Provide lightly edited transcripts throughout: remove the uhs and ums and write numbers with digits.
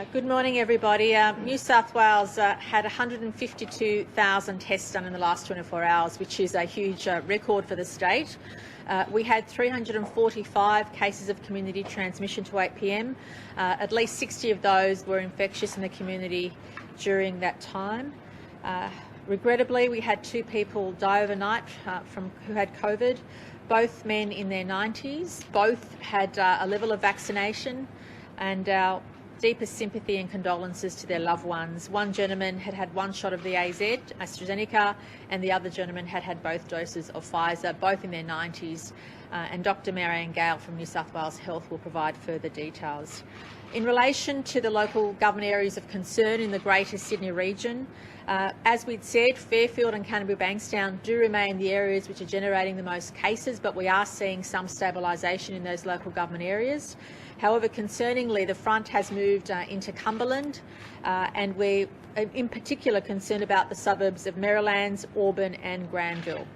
Good morning, everybody. New South Wales had 152,000 tests done in the last 24 hours, which is a huge record for the state. We had 345 cases of community transmission to 8 p.m. At least 60 of those were infectious in the community during that time. Regrettably, we had 2 people die overnight who had COVID, both men in their 90s. Both had a level of vaccination, and our deepest sympathy and condolences to their loved ones. One gentleman had had 1 shot of the AstraZeneca, and the other gentleman had had both doses of Pfizer, both in their 90s. And Dr. Marianne Gale from New South Wales Health will provide further details. In relation to the local government areas of concern in the Greater Sydney region, as we'd said, Fairfield and Canterbury Bankstown do remain the areas which are generating the most cases, but we are seeing some stabilisation in those local government areas. However, concerningly, the front has moved into Cumberland, and we're in particular concerned about the suburbs of Merrylands, Auburn and Granville.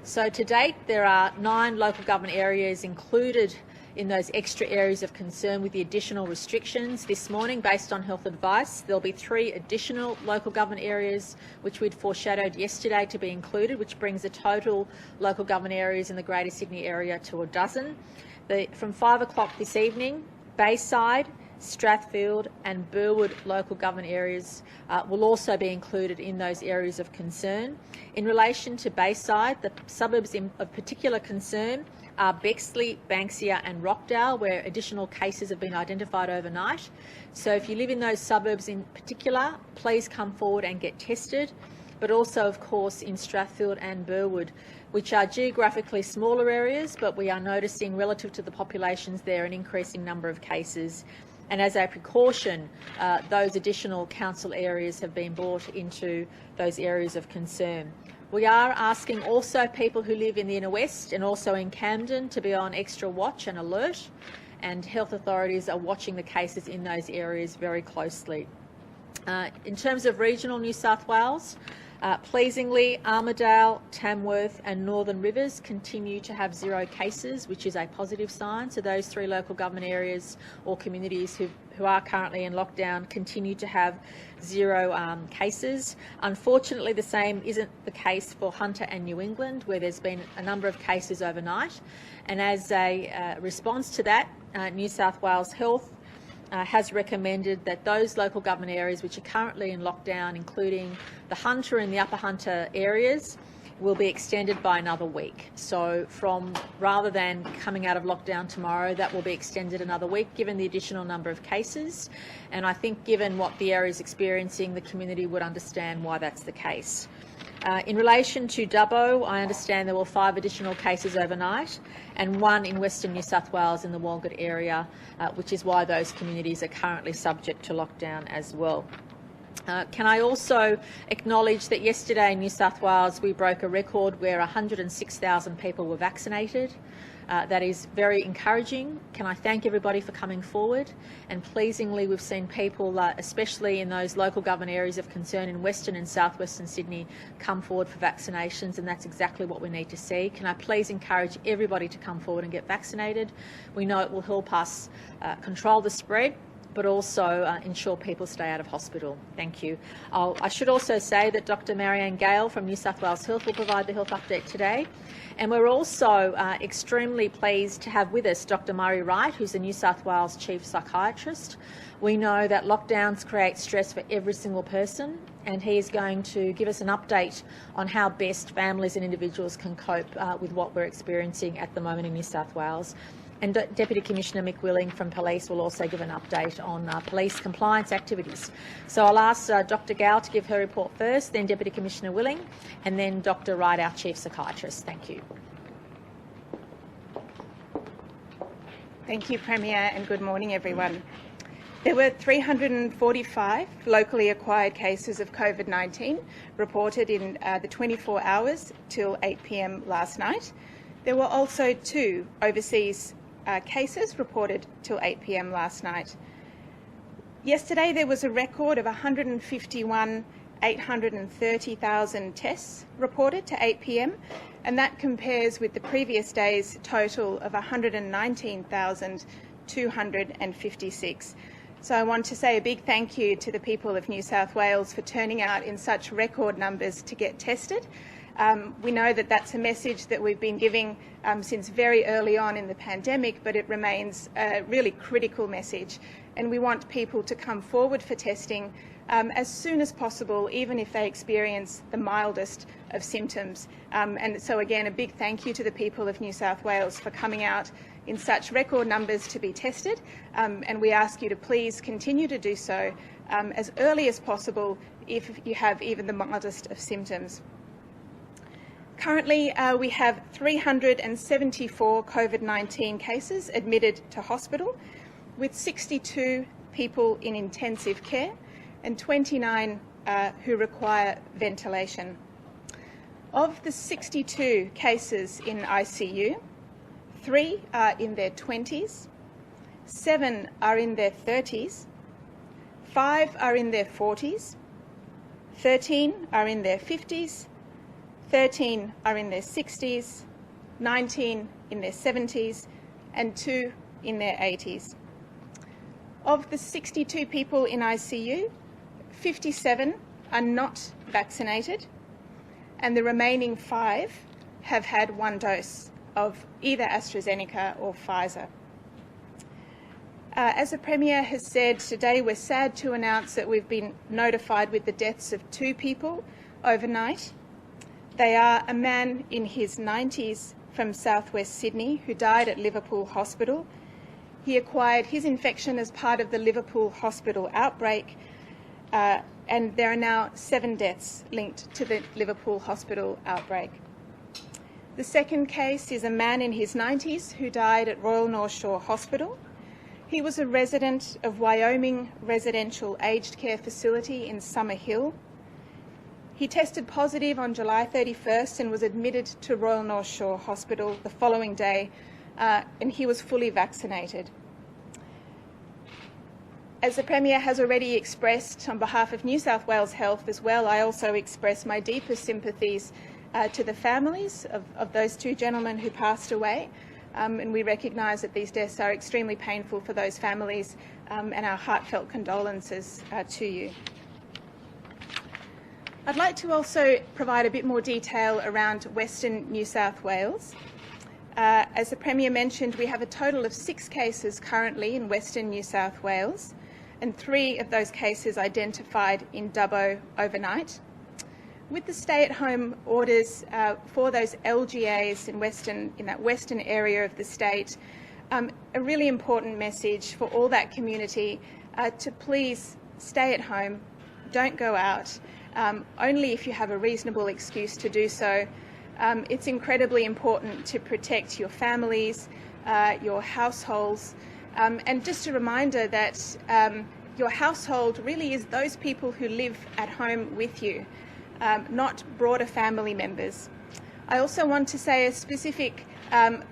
So to date, there are 9 local government areas included in those extra areas of concern with the additional restrictions. This morning, based on health advice, there'll be 3 additional local government areas which we'd foreshadowed yesterday to be included, which brings the total local government areas in the Greater Sydney area to a dozen. From 5 o'clock this evening, Bayside, Strathfield and Burwood local government areas will also be included in those areas of concern. In relation to Bayside, the suburbs of particular concern are Bexley, Banksia and Rockdale, where additional cases have been identified overnight. So if you live in those suburbs in particular, please come forward and get tested. But also, of course, in Strathfield and Burwood, which are geographically smaller areas, but we are noticing relative to the populations there an increasing number of cases. And as a precaution, those additional council areas have been brought into those areas of concern. We are asking also people who live in the inner west and also in Camden to be on extra watch and alert, and health authorities are watching the cases in those areas very closely. In terms of regional New South Wales, pleasingly, Armidale, Tamworth and Northern Rivers continue to have 0 cases, which is a positive sign. So those 3 local government areas or communities who are currently in lockdown continue to have 0 cases. Unfortunately, the same isn't the case for Hunter and New England, where there's been a number of cases overnight. And as a response to that, New South Wales Health has recommended that those local government areas which are currently in lockdown, including the Hunter and the Upper Hunter areas, will be extended by another week. So rather than coming out of lockdown tomorrow, that will be extended another week given the additional number of cases. And I think given what the area is experiencing, the community would understand why that's the case. In relation to Dubbo, I understand there were 5 additional cases overnight and 1 in Western New South Wales in the Walgett area, which is why those communities are currently subject to lockdown as well. Can I also acknowledge that yesterday in New South Wales we broke a record where 106,000 people were vaccinated. That is very encouraging. Can I thank everybody for coming forward? And pleasingly, we've seen people, especially in those local government areas of concern in Western and Southwestern Sydney, come forward for vaccinations, and that's exactly what we need to see. Can I please encourage everybody to come forward and get vaccinated? We know it will help us control the spread, but also ensure people stay out of hospital. Thank you. I should also say that Dr. Marianne Gale from New South Wales Health will provide the health update today. And we're also extremely pleased to have with us Dr. Murray Wright, who's the New South Wales Chief Psychiatrist. We know that lockdowns create stress for every single person, and he is going to give us an update on how best families and individuals can cope with what we're experiencing at the moment in New South Wales. And Deputy Commissioner McWilling from Police will also give an update on police compliance activities. So I'll ask Dr. Gale to give her report first, then Deputy Commissioner Willing, and then Dr. Wright, our Chief Psychiatrist. Thank you. Thank you, Premier, and good morning, everyone. There were 345 locally acquired cases of COVID-19 reported in the 24 hours till 8 p.m. last night. There were also 2 overseas cases reported till 8 p.m. last night. Yesterday there was a record of 151,830,000 tests reported to 8 p.m, and that compares with the previous day's total of 119,256. So I want to say a big thank you to the people of New South Wales for turning out in such record numbers to get tested. We know that that's a message that we've been giving since very early on in the pandemic, but it remains a really critical message. And we want people to come forward for testing as soon as possible, even if they experience the mildest of symptoms. And so again, a big thank you to the people of New South Wales for coming out in such record numbers to be tested. And we ask you to please continue to do so as early as possible if you have even the mildest of symptoms. Currently, we have 374 COVID-19 cases admitted to hospital, with 62 people in intensive care and 29 who require ventilation. Of the 62 cases in ICU, 3 are in their 20s, 7 are in their 30s, 5 are in their 40s, 13 are in their 50s, 13 are in their 60s, 19 in their 70s, and 2 in their 80s. Of the 62 people in ICU, 57 are not vaccinated, and the remaining 5 have had 1 dose of either AstraZeneca or Pfizer. As the Premier has said, today we're sad to announce that we've been notified with the deaths of 2 people overnight. They are a man in his 90s from southwest Sydney who died at Liverpool Hospital. He acquired his infection as part of the Liverpool Hospital outbreak, and there are now 7 deaths linked to the Liverpool Hospital outbreak. The second case is a man in his 90s who died at Royal North Shore Hospital. He was a resident of Wyoming Residential Aged Care Facility in Summer Hill. He tested positive on July 31st and was admitted to Royal North Shore Hospital the following day, and he was fully vaccinated. As the Premier has already expressed on behalf of New South Wales Health as well, I also express my deepest sympathies to the families of those 2 gentlemen who passed away, and we recognise that these deaths are extremely painful for those families, and our heartfelt condolences to you. I'd like to also provide a bit more detail around Western New South Wales. As the Premier mentioned, we have a total of 6 cases currently in Western New South Wales, and 3 of those cases identified in Dubbo overnight. With the stay-at-home orders for those LGAs in that western area of the state, a really important message for all that community to please stay at home, don't go out, only if you have a reasonable excuse to do so. It's incredibly important to protect your families, your households, and just a reminder that your household really is those people who live at home with you, not broader family members. I also want to say a specific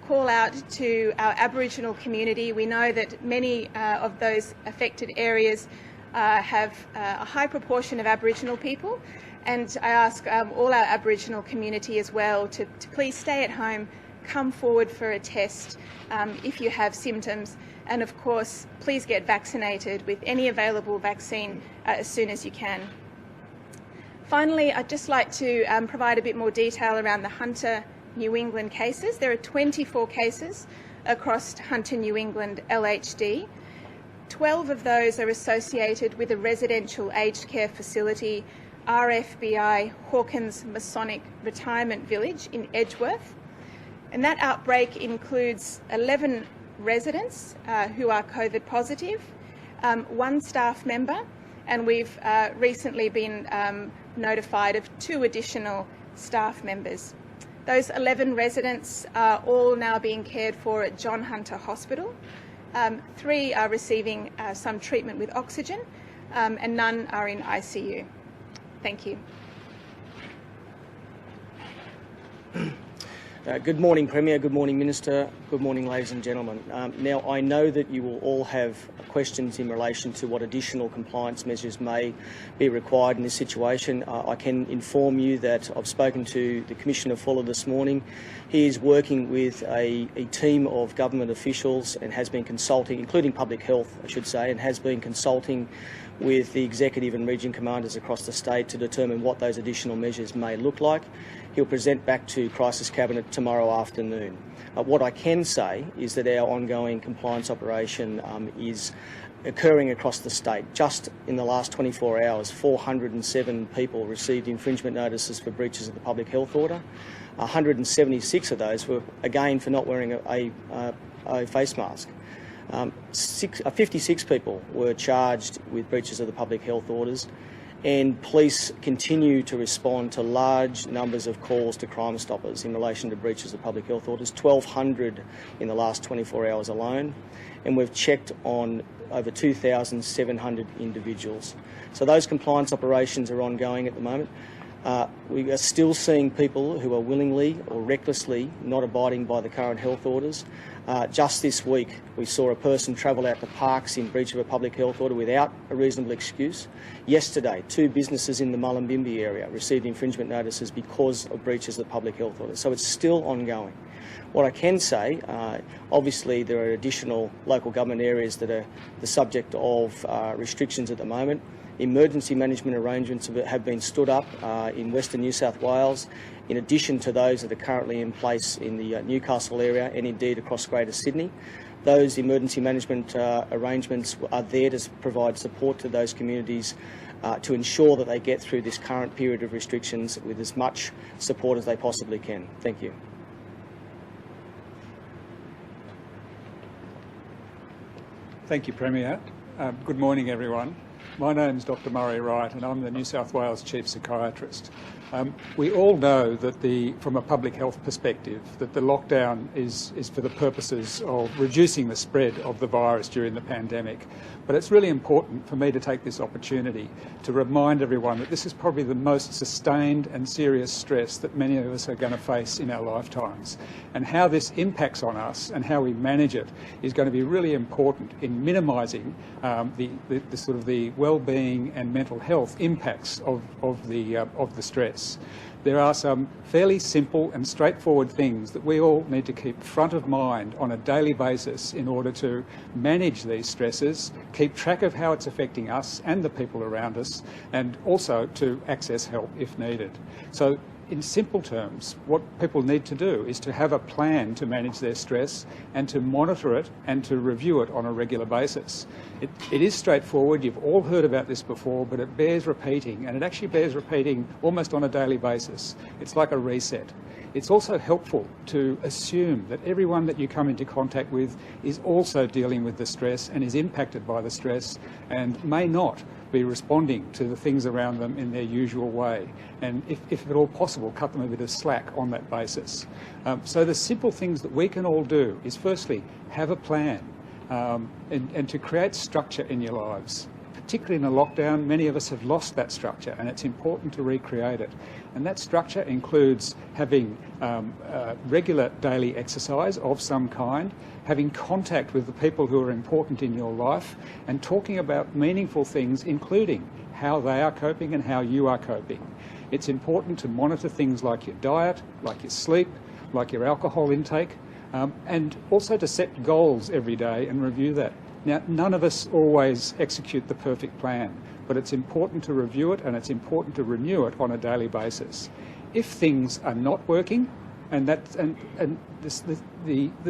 call out to our Aboriginal community. We know that many of those affected areas have a high proportion of Aboriginal people, and I ask all our Aboriginal community as well to please stay at home, come forward for a test if you have symptoms, and of course please get vaccinated with any available vaccine as soon as you can. Finally, I'd just like to provide a bit more detail around the Hunter New England cases. There are 24 cases across Hunter New England LHD. 12 of those are associated with a residential aged care facility, RFBI Hawkins Masonic Retirement Village in Edgeworth. And that outbreak includes 11 residents who are COVID positive, 1 staff member, and we've recently been notified of 2 additional staff members. Those 11 residents are all now being cared for at John Hunter Hospital. 3 are receiving some treatment with oxygen, and none are in ICU. Thank you. Good morning, Premier. Good morning, Minister. Good morning, ladies and gentlemen. Now, I know that you will all have questions in relation to what additional compliance measures may be required in this situation. I can inform you that I've spoken to the Commissioner Fuller this morning. He is working with a team of government officials and has been consulting, including public health, I should say, and has been consulting with the executive and region commanders across the state to determine what those additional measures may look like. He'll present back to Crisis Cabinet tomorrow afternoon. What I can say is that our ongoing compliance operation is occurring across the state. Just in the last 24 hours, 407 people received infringement notices for breaches of the public health order. 176 of those were, again, for not wearing a face mask. 56 people were charged with breaches of the public health orders, and police continue to respond to large numbers of calls to Crime Stoppers in relation to breaches of public health orders, 1,200 in the last 24 hours alone, and we've checked on over 2,700 individuals. So those compliance operations are ongoing at the moment. We are still seeing people who are willingly or recklessly not abiding by the current health orders. Just this week, we saw a person travel out to parks in breach of a public health order without a reasonable excuse. Yesterday, 2 businesses in the Mullumbimby area received infringement notices because of breaches of the public health order. So it's still ongoing. What I can say, obviously there are additional local government areas that are the subject of restrictions at the moment. Emergency management arrangements have been stood up in Western New South Wales, in addition to those that are currently in place in the Newcastle area and indeed across Greater Sydney. Those emergency management arrangements are there to provide support to those communities to ensure that they get through this current period of restrictions with as much support as they possibly can. Thank you. Thank you, Premier. Good morning, everyone. My name is Dr Murray Wright and I'm the New South Wales Chief Psychiatrist. We all know that from a public health perspective, that the lockdown is for the purposes of reducing the spread of the virus during the pandemic. But it's really important for me to take this opportunity to remind everyone that this is probably the most sustained and serious stress that many of us are going to face in our lifetimes. And how this impacts on us and how we manage it is going to be really important in minimising the well-being and mental health impacts of the stress. There are some fairly simple and straightforward things that we all need to keep front of mind on a daily basis in order to manage these stresses, keep track of how it's affecting us and the people around us, and also to access help if needed. So, in simple terms, what people need to do is to have a plan to manage their stress and to monitor it and to review it on a regular basis. It is straightforward. You've all heard about this before, but it bears repeating, and it actually bears repeating almost on a daily basis. It's like a reset. It's also helpful to assume that everyone that you come into contact with is also dealing with the stress and is impacted by the stress and may not be responding to the things around them in their usual way, and if at all possible, cut them a bit of slack on that basis. So the simple things that we can all do is firstly have a plan and to create structure in your lives. Particularly in a lockdown, many of us have lost that structure and it's important to recreate it. And that structure includes having regular daily exercise of some kind, having contact with the people who are important in your life, and talking about meaningful things, including how they are coping and how you are coping. It's important to monitor things like your diet, like your sleep, like your alcohol intake, and also to set goals every day and review that. Now, none of us always execute the perfect plan, but it's important to review it and it's important to renew it on a daily basis. If things are not working, and the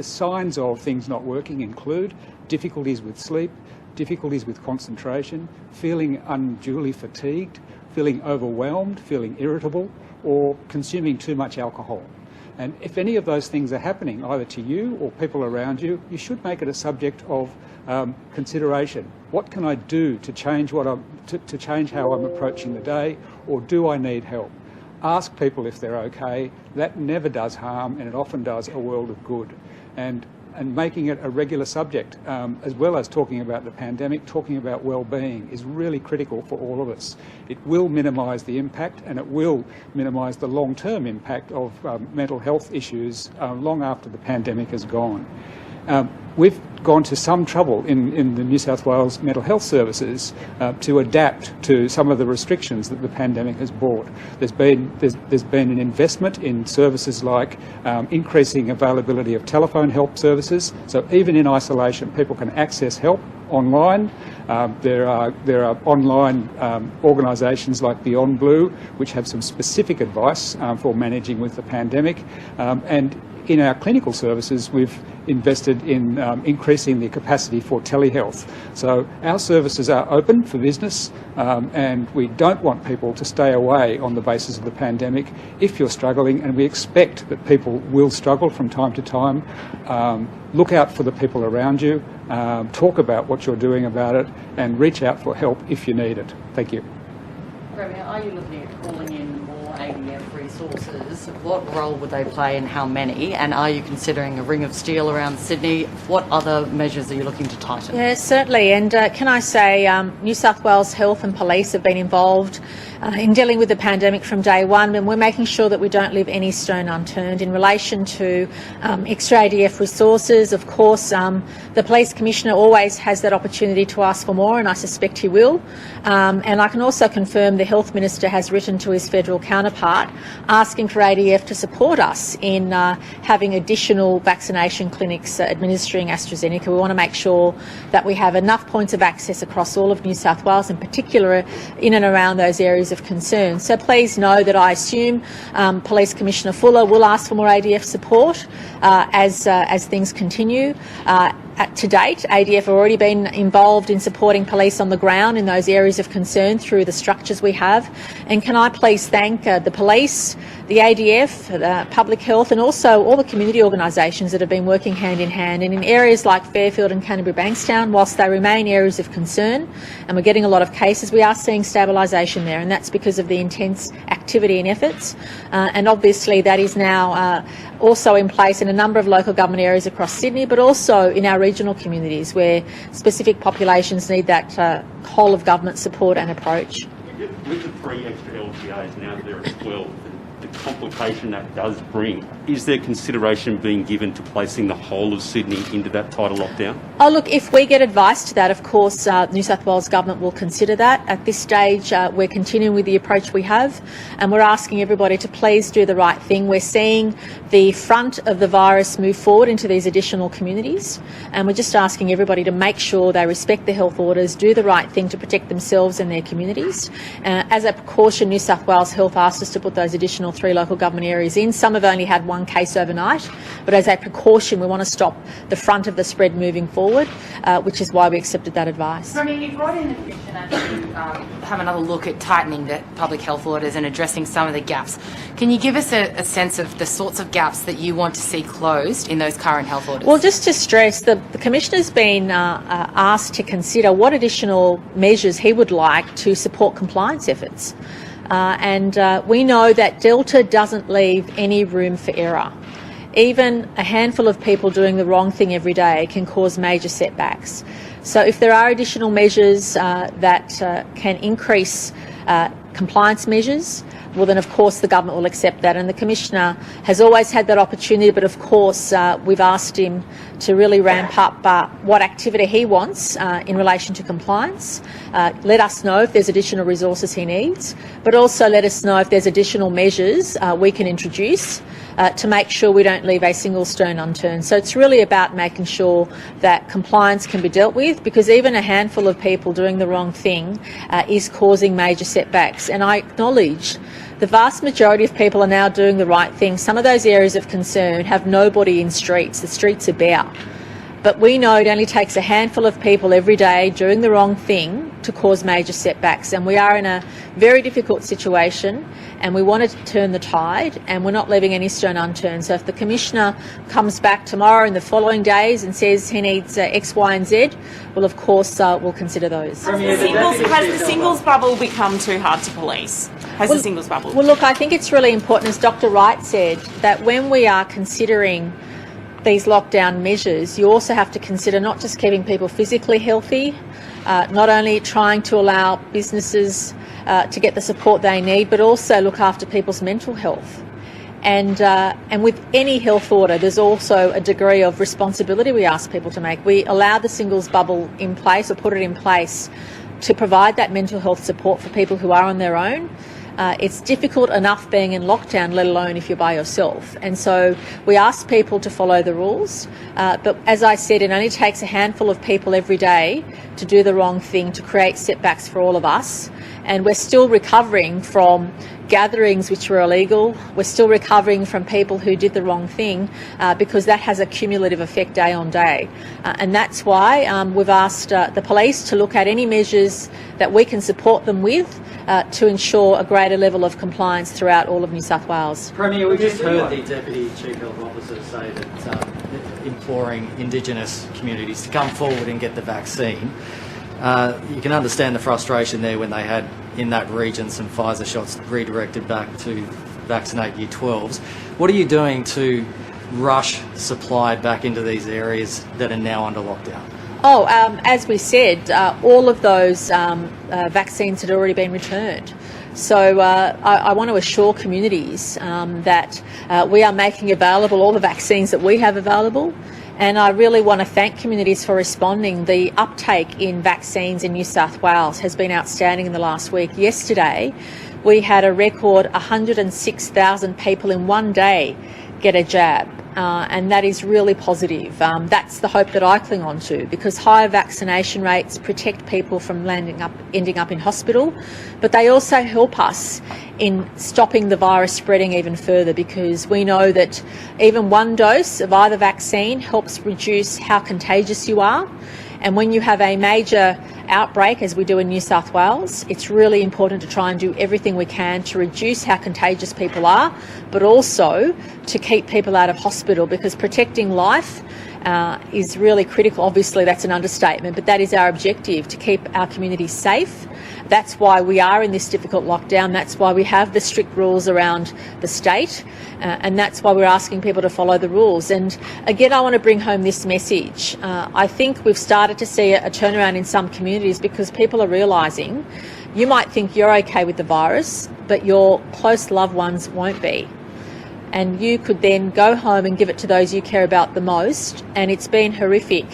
signs of things not working include difficulties with sleep, difficulties with concentration, feeling unduly fatigued, feeling overwhelmed, feeling irritable, or consuming too much alcohol. And if any of those things are happening, either to you or people around you, you should make it a subject of consideration. What can I do to change to change how I'm approaching the day, or do I need help? Ask people if they're okay. That never does harm, and it often does a world of good. And and making it a regular subject, as well as talking about the pandemic, talking about well-being is really critical for all of us. It will minimise the impact, and it will minimise the long-term impact of mental health issues long after the pandemic is gone. We've gone to some trouble in the New South Wales mental health services to adapt to some of the restrictions that the pandemic has brought. There's been an investment in services like increasing availability of telephone help services, so even in isolation people can access help online. There are online organisations like Beyond Blue which have some specific advice for managing with the pandemic, and in our clinical services we've invested in increasing the capacity for telehealth. So our services are open for business, and we don't want people to stay away on the basis of the pandemic if you're struggling, and we expect that people will struggle from time to time. Look out for the people around you, talk about what you're doing about it, and reach out for help if you need it. Thank you. Premier, are you looking at calling in more ADF resources? What role would they play and how many? And are you considering a ring of steel around Sydney? What other measures are you looking to tighten? Yeah, certainly. And can I say New South Wales Health and Police have been involved in dealing with the pandemic from day one, and we're making sure that we don't leave any stone unturned in relation to extra ADF resources. Of course, the Police Commissioner always has that opportunity to ask for more, and I suspect he will. And I can also confirm the Health Minister has written to his federal counterpart asking for ADF to support us in having additional vaccination clinics administering AstraZeneca. We want to make sure that we have enough points of access across all of New South Wales, in particular in and around those areas of concern. So please know that I assume Police Commissioner Fuller will ask for more ADF support as things continue. To date, ADF have already been involved in supporting police on the ground in those areas of concern through the structures we have. And can I please thank the police, the ADF, public health, and also all the community organisations that have been working hand in hand. And in areas like Fairfield and Canterbury Bankstown, whilst they remain areas of concern and we're getting a lot of cases, we are seeing stabilisation there, and that's because of the intense activity and efforts. And obviously that is now also in place in a number of local government areas across Sydney, but also in our regional communities where specific populations need that whole of government support and approach. With the 3 extra LGAs now there at 12, the complication that does bring, is there consideration being given to placing the whole of Sydney into that tighter lockdown? Oh, look, if we get advice to that, of course, New South Wales Government will consider that. At this stage, we're continuing with the approach we have, and we're asking everybody to please do the right thing. We're seeing the front of the virus move forward into these additional communities, and we're just asking everybody to make sure they respect the health orders, do the right thing to protect themselves and their communities. As a precaution, New South Wales Health asked us to put those additional 3 local government areas in. Some have only had 1 case overnight, but as a precaution we want to stop the front of the spread moving forward, which is why we accepted that advice. I mean, you've brought in the Commissioner to have another look at tightening the public health orders and addressing some of the gaps. Can you give us a sense of the sorts of gaps that you want to see closed in those current health orders? Well, just to stress, the Commissioner's been asked to consider what additional measures he would like to support compliance efforts. And we know that Delta doesn't leave any room for error. Even a handful of people doing the wrong thing every day can cause major setbacks. So if there are additional measures that can increase compliance measures, well then of course the government will accept that, and the Commissioner has always had that opportunity, but of course we've asked him to really ramp up what activity he wants in relation to compliance. Let us know if there's additional resources he needs, but also let us know if there's additional measures we can introduce to make sure we don't leave a single stone unturned. So it's really about making sure that compliance can be dealt with, because even a handful of people doing the wrong thing is causing major setbacks. And I acknowledge the vast majority of people are now doing the right thing. Some of those areas of concern have nobody in streets. The streets are bare. But we know it only takes a handful of people every day doing the wrong thing to cause major setbacks. And we are in a very difficult situation, and we want to turn the tide, and we're not leaving any stone unturned. So if the Commissioner comes back tomorrow and the following days and says he needs X, Y and Z, well, of course, we'll consider those. Has the singles bubble become too hard to police? The singles bubble? Well, look, I think it's really important, as Dr. Wright said, that when we are considering these lockdown measures, you also have to consider not just keeping people physically healthy, not only trying to allow businesses to get the support they need, but also look after people's mental health. And with any health order, there's also a degree of responsibility we ask people to make. We allow the singles bubble in place, or put it in place, to provide that mental health support for people who are on their own. It's difficult enough being in lockdown, let alone if you're by yourself. And so we ask people to follow the rules. But as I said, it only takes a handful of people every day to do the wrong thing, to create setbacks for all of us. And we're still recovering from gatherings which were illegal. We're still recovering from people who did the wrong thing, because that has a cumulative effect day on day. And that's why we've asked the police to look at any measures that we can support them with to ensure a greater level of compliance throughout all of New South Wales. Premier, we just heard the Deputy Chief Health Officer say that imploring Indigenous communities to come forward and get the vaccine. You can understand the frustration there when they had in that region some Pfizer shots redirected back to vaccinate Year 12s. What are you doing to rush supply back into these areas that are now under lockdown? As we said, all of those vaccines had already been returned. So I want to assure communities that we are making available all the vaccines that we have available. And I really want to thank communities for responding. The uptake in vaccines in New South Wales has been outstanding in the last week. Yesterday, we had a record 106,000 people in one day get a jab. And that is really positive. That's the hope that I cling on to, because higher vaccination rates protect people from ending up in hospital, but they also help us in stopping the virus spreading even further, because we know that even one dose of either vaccine helps reduce how contagious you are. And when you have a major outbreak, as we do in New South Wales, it's really important to try and do everything we can to reduce how contagious people are, but also to keep people out of hospital, because protecting life is really critical. Obviously, that's an understatement, but that is our objective, to keep our communities safe. That's why we are in this difficult lockdown. That's why we have the strict rules around the state, and that's why we're asking people to follow the rules. And again, I want to bring home this message. I think we've started to see a turnaround in some communities, because people are realising you might think you're okay with the virus, but your close loved ones won't be. And you could then go home and give it to those you care about the most. And it's been horrific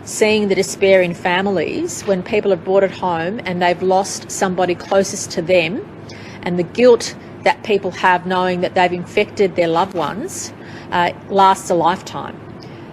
seeing the despair in families when people have brought it home and they've lost somebody closest to them, and the guilt that people have knowing that they've infected their loved ones lasts a lifetime.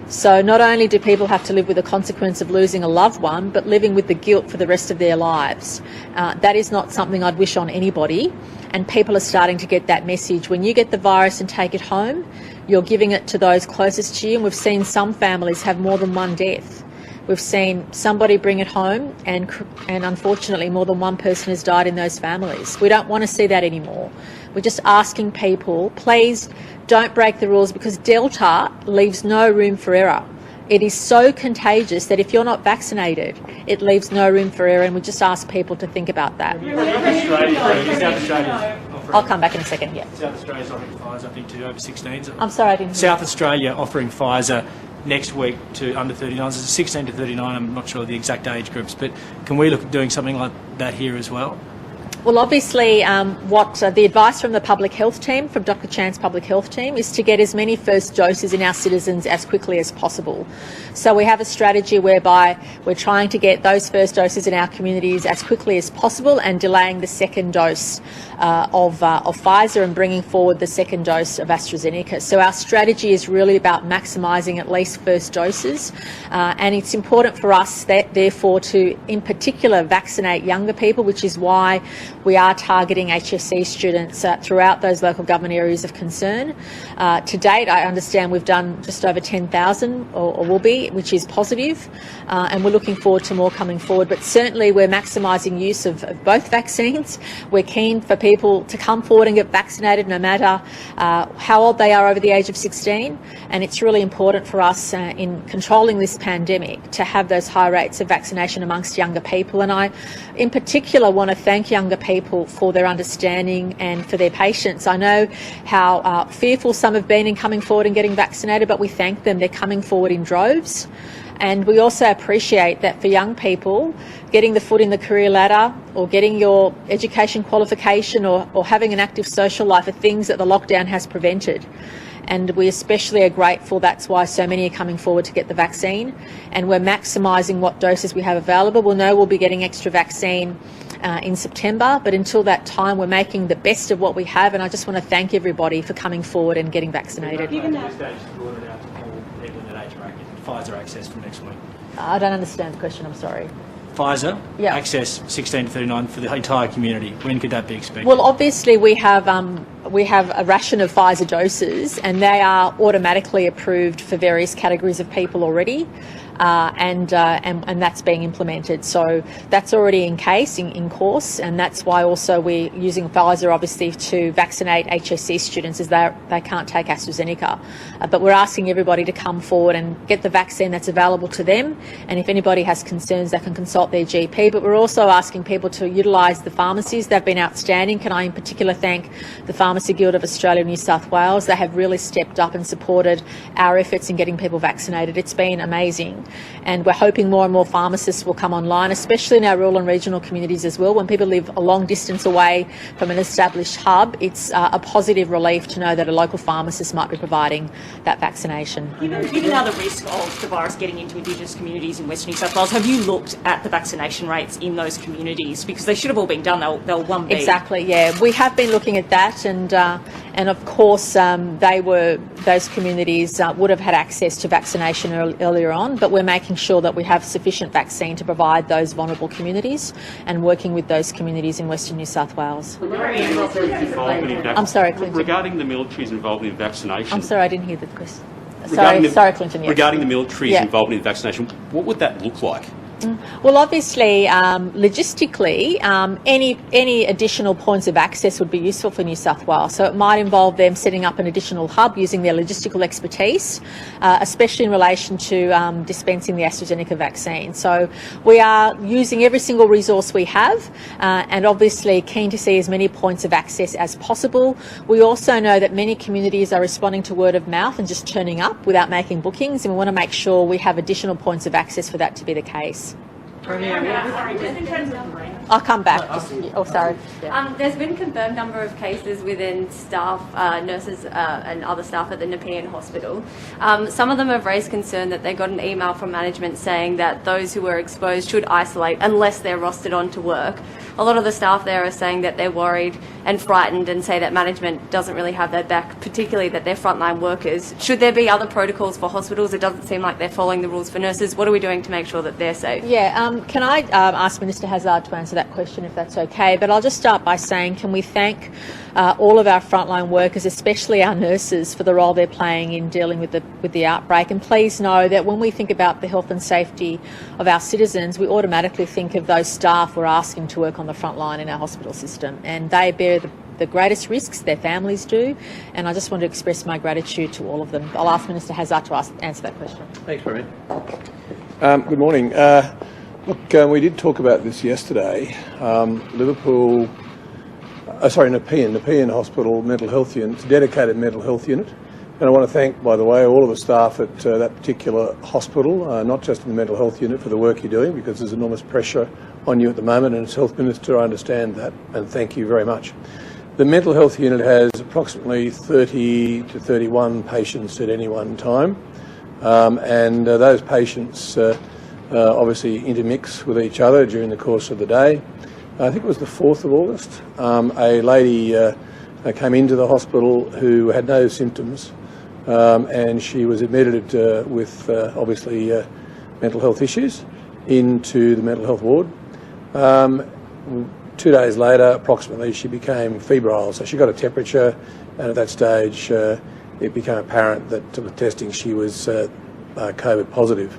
So not only do people have to live with the consequence of losing a loved one, but living with the guilt for the rest of their lives. That is not something I'd wish on anybody, and people are starting to get that message. When you get the virus and take it home, you're giving it to those closest to you, and we've seen some families have more than one death. We've seen somebody bring it home, and unfortunately more than one person has died in those families. We don't want to see that anymore. We're just asking people, please don't break the rules, because Delta leaves no room for error. It is so contagious that if you're not vaccinated, it leaves no room for error, and we just ask people to think about that. I'll come back in a second, yeah. South Australia's offering Pfizer, I think, to over 16s. I'm sorry, I didn't hear. South Australia offering Pfizer next week to under 39s. It's 16 to 39, I'm not sure of the exact age groups, but can we look at doing something like that here as well? Well, obviously, the advice from the public health team, from Dr. Chan's public health team, is to get as many first doses in our citizens as quickly as possible. So we have a strategy whereby we're trying to get those first doses in our communities as quickly as possible, and delaying the second dose of Pfizer and bringing forward the second dose of AstraZeneca. So our strategy is really about maximising at least first doses, and it's important for us, therefore, to in particular vaccinate younger people, which is why we are targeting HSC students throughout those local government areas of concern. To date, I understand we've done just over 10,000, or will be, which is positive, and we're looking forward to more coming forward. But certainly we're maximising use of both vaccines. We're keen for people people to come forward and get vaccinated no matter how old they are over the age of 16. And it's really important for us in controlling this pandemic to have those high rates of vaccination amongst younger people. And I, in particular, want to thank younger people for their understanding and for their patience. I know how fearful some have been in coming forward and getting vaccinated, but we thank them. They're coming forward in droves. And we also appreciate that for young people, getting the foot in the career ladder or getting your education qualification or having an active social life are things that the lockdown has prevented. And we especially are grateful that's why so many are coming forward to get the vaccine. And we're maximising what doses we have available. We'll know we'll be getting extra vaccine in September, but until that time we're making the best of what we have, and I just want to thank everybody for coming forward and getting vaccinated. Pfizer access from next week. I don't understand the question, I'm sorry. Pfizer Yeah. access 16 to 39 for the entire community. When could that be expected? Well, obviously we have a ration of Pfizer doses, and they are automatically approved for various categories of people already, and that's being implemented. So that's already in course, and that's why also we're using Pfizer obviously to vaccinate HSC students, as they can't take AstraZeneca. But we're asking everybody to come forward and get the vaccine that's available to them, and if anybody has concerns they can consult their GP. But we're also asking people to utilise the pharmacies. They've been outstanding. Can I in particular thank the Pharmacy Guild of Australia and New South Wales? They have really stepped up and supported our efforts in getting people vaccinated. It's been amazing. And we're hoping more and more pharmacists will come online, especially in our rural and regional communities as well. When people live a long distance away from an established hub, it's a positive relief to know that a local pharmacist might be providing that vaccination. Given now the risk of the virus getting into Indigenous communities in Western New South Wales, have you looked at the vaccination rates in those communities? Because they should have all been done. They were 1B. Exactly, yeah. We have been looking at that, and of course those communities would have had access to vaccination earlier on, but we're making sure that we have sufficient vaccine to provide those vulnerable communities and working with those communities in Western New South Wales. I'm sorry, Clinton. Regarding the military's involvement in vaccination. I'm sorry, I didn't hear the question. Sorry, Clinton. Yes. Regarding the military's involvement in vaccination, what would that look like? Well, obviously, logistically, any additional points of access would be useful for New South Wales. So it might involve them setting up an additional hub using their logistical expertise, especially in relation to dispensing the AstraZeneca vaccine. So we are using every single resource we have, and obviously keen to see as many points of access as possible. We also know that many communities are responding to word of mouth and just turning up without making bookings, and we want to make sure we have additional points of access for that to be the case. I'll come back. Sorry. Yeah. There's been confirmed number of cases within staff, nurses and other staff at the Nepean Hospital. Some of them have raised concern that they got an email from management saying that those who were exposed should isolate unless they're rostered on to work. A lot of the staff there are saying that they're worried and frightened and say that management doesn't really have their back, particularly that they're frontline workers. Should there be other protocols for hospitals? It doesn't seem like they're following the rules for nurses. What are we doing to make sure that they're safe? Yeah, can I ask Minister Hazard to answer that question, if that's okay? But I'll just start by saying, can we thank all of our frontline workers, especially our nurses, for the role they're playing in dealing with the outbreak. And please know that when we think about the health and safety of our citizens, we automatically think of those staff we're asking to work on the front line in our hospital system, and they bear the greatest risks, their families do, and I just want to express my gratitude to all of them. I'll ask Minister Hazard to answer that question. Thanks, Premier. Good morning. Look, we did talk about this yesterday. Nepean Hospital Mental Health Unit, it's a dedicated mental health unit. And I want to thank, by the way, all of the staff at that particular hospital, not just in the mental health unit, for the work you're doing, because there's enormous pressure on you at the moment, and as Health Minister I understand that, and thank you very much. The mental health unit has approximately 30 to 31 patients at any one time, and those patients obviously intermix with each other during the course of the day. I think it was the 4th of August, a lady came into the hospital who had no symptoms, and she was admitted with obviously mental health issues into the mental health ward. 2 days later, approximately, she became febrile, so she got a temperature, and at that stage it became apparent that with testing she was COVID positive.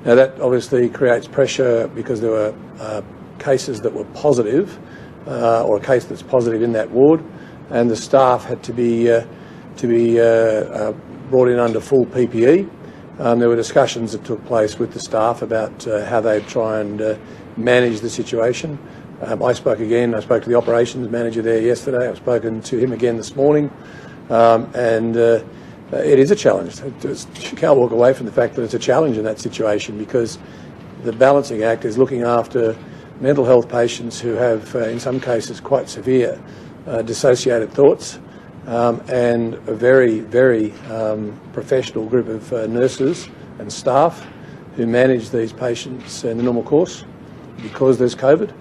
Now that obviously creates pressure because there were cases that were positive or a case that's positive in that ward, and the staff had to be brought in under full PPE. There were discussions that took place with the staff about how they'd try and manage the situation. I spoke to the operations manager there yesterday. I've spoken to him again this morning, and it is a challenge. You can't walk away from the fact that it's a challenge in that situation, because the balancing act is looking after mental health patients who have, in some cases, quite severe dissociated thoughts, and a very, very professional group of nurses and staff who manage these patients in the normal course. Because there's COVID,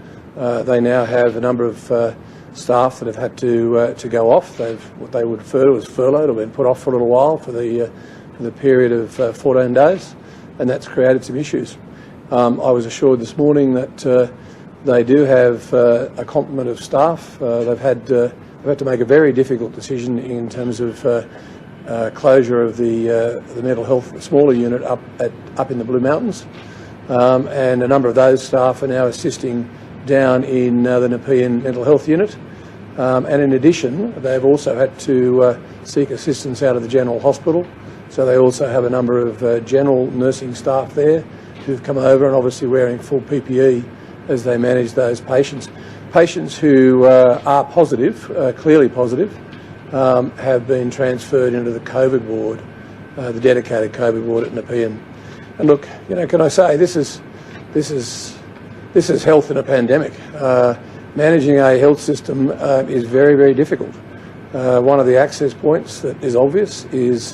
they now have a number of staff that have had to go off. What they would refer to as furloughed, or been put off for a little while for the period of 14 days, and that's created some issues. I was assured this morning that they do have a complement of staff. They've had to make a very difficult decision in terms of closure of the mental health smaller unit up in the Blue Mountains, and a number of those staff are now assisting down in the Nepean mental health unit, and in addition they've also had to seek assistance out of the general hospital, so they also have a number of general nursing staff there who've come over and obviously wearing full PPE as they manage those patients. Patients who are positive, clearly positive, have been transferred into the COVID ward, the dedicated COVID ward at Nepean. And look, can I say this is health in a pandemic. Managing a health system is very, very difficult. One of the access points that is obvious is